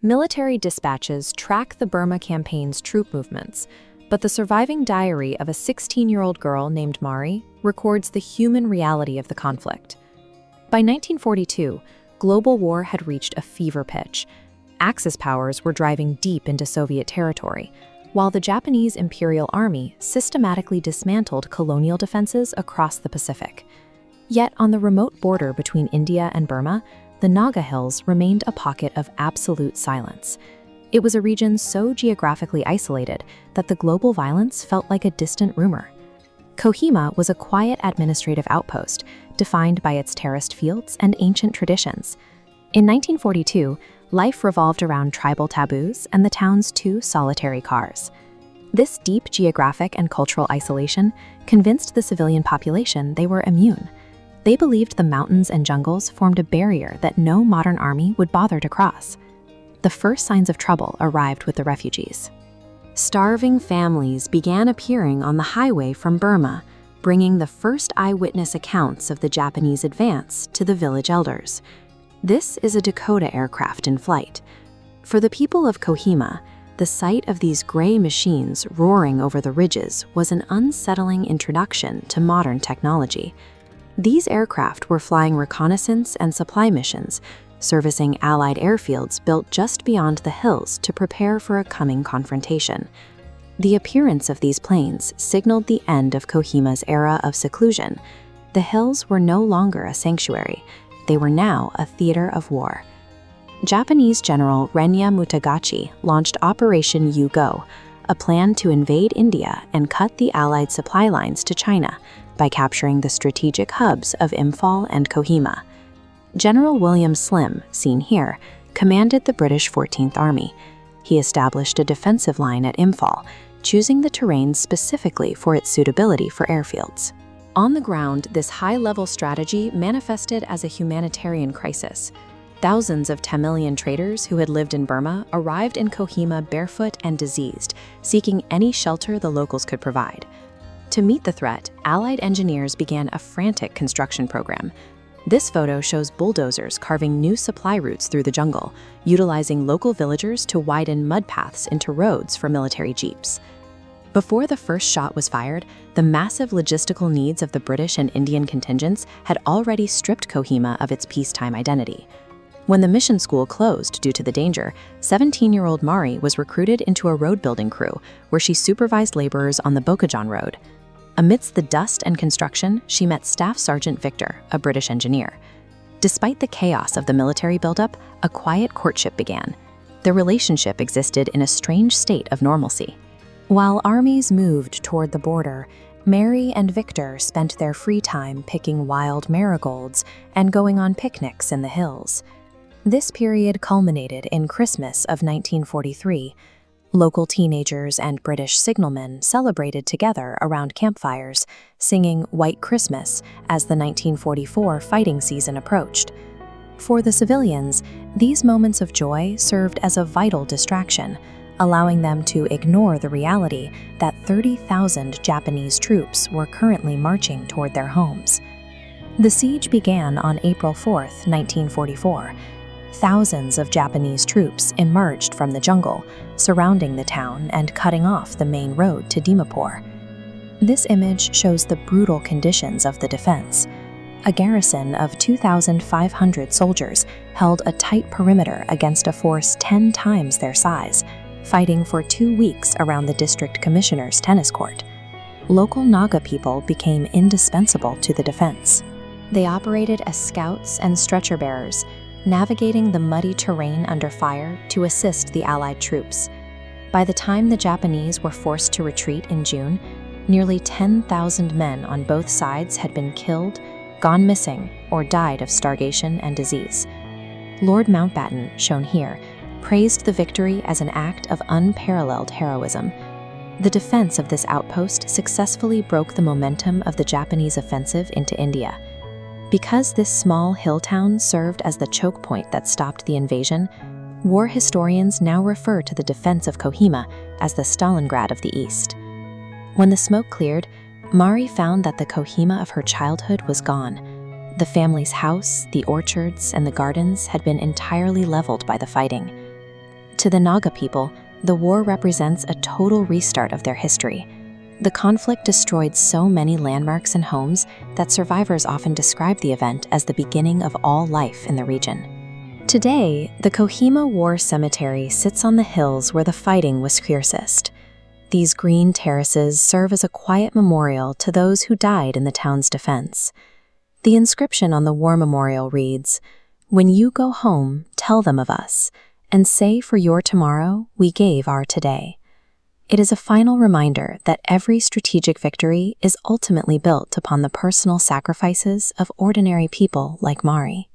Military dispatches track the Burma campaign's troop movements, but the surviving diary of a 16-year-old girl named Mari records the human reality of the conflict. By 1942, global war had reached a fever pitch. Axis powers were driving deep into Soviet territory, while the Japanese Imperial Army systematically dismantled colonial defenses across the Pacific. Yet on the remote border between India and Burma, the Naga Hills remained a pocket of absolute silence. It was a region so geographically isolated that the global violence felt like a distant rumor. Kohima was a quiet administrative outpost, defined by its terraced fields and ancient traditions. In 1942, life revolved around tribal taboos and the town's 2 solitary cars. This deep geographic and cultural isolation convinced the civilian population they were immune. They believed the mountains and jungles formed a barrier that no modern army would bother to cross. The first signs of trouble arrived with the refugees. Starving families began appearing on the highway from Burma, bringing the first eyewitness accounts of the Japanese advance to the village elders. This is a Dakota aircraft in flight. For the people of Kohima, the sight of these gray machines roaring over the ridges was an unsettling introduction to modern technology. These aircraft were flying reconnaissance and supply missions, servicing Allied airfields built just beyond the hills to prepare for a coming confrontation. The appearance of these planes signaled the end of Kohima's era of seclusion. The hills were no longer a sanctuary. They were now a theater of war. Japanese General Renya Mutagachi launched Operation U-Go, a plan to invade India and cut the Allied supply lines to China by capturing the strategic hubs of Imphal and Kohima. General William Slim, seen here, commanded the British 14th Army. He established a defensive line at Imphal, choosing the terrain specifically for its suitability for airfields. On the ground, this high-level strategy manifested as a humanitarian crisis. Thousands of Tamilian traders who had lived in Burma arrived in Kohima barefoot and diseased, seeking any shelter the locals could provide. To meet the threat, Allied engineers began a frantic construction program. This photo shows bulldozers carving new supply routes through the jungle, utilizing local villagers to widen mud paths into roads for military jeeps. Before the first shot was fired, the massive logistical needs of the British and Indian contingents had already stripped Kohima of its peacetime identity. When the mission school closed due to the danger, 17-year-old Mari was recruited into a road-building crew, where she supervised laborers on the Bokajan Road. Amidst the dust and construction, she met Staff Sergeant Victor, a British engineer. Despite the chaos of the military buildup, a quiet courtship began. Their relationship existed in a strange state of normalcy. While armies moved toward the border, Mary and Victor spent their free time picking wild marigolds and going on picnics in the hills. This period culminated in Christmas of 1943. Local teenagers and British signalmen celebrated together around campfires, singing White Christmas as the 1944 fighting season approached. For the civilians, these moments of joy served as a vital distraction, allowing them to ignore the reality that 30,000 Japanese troops were currently marching toward their homes. The siege began on April 4, 1944. Thousands of Japanese troops emerged from the jungle, surrounding the town and cutting off the main road to Dimapur. This image shows the brutal conditions of the defense. A garrison of 2,500 soldiers held a tight perimeter against a force 10 times their size, fighting for 2 weeks around the district commissioner's tennis court. Local Naga people became indispensable to the defense. They operated as scouts and stretcher bearers, navigating the muddy terrain under fire to assist the Allied troops. By the time the Japanese were forced to retreat in June, nearly 10,000 men on both sides had been killed, gone missing, or died of starvation and disease. Lord Mountbatten, shown here, praised the victory as an act of unparalleled heroism. The defense of this outpost successfully broke the momentum of the Japanese offensive into India. Because this small hill town served as the choke point that stopped the invasion, war historians now refer to the defense of Kohima as the Stalingrad of the East. When the smoke cleared, Mari found that the Kohima of her childhood was gone. The family's house, the orchards, and the gardens had been entirely leveled by the fighting. To the Naga people, the war represents a total restart of their history. The conflict destroyed so many landmarks and homes that survivors often describe the event as the beginning of all life in the region. Today, the Kohima War Cemetery sits on the hills where the fighting was fiercest. These green terraces serve as a quiet memorial to those who died in the town's defense. The inscription on the war memorial reads, "When you go home, tell them of us, and say for your tomorrow we gave our today." It is a final reminder that every strategic victory is ultimately built upon the personal sacrifices of ordinary people like Mari.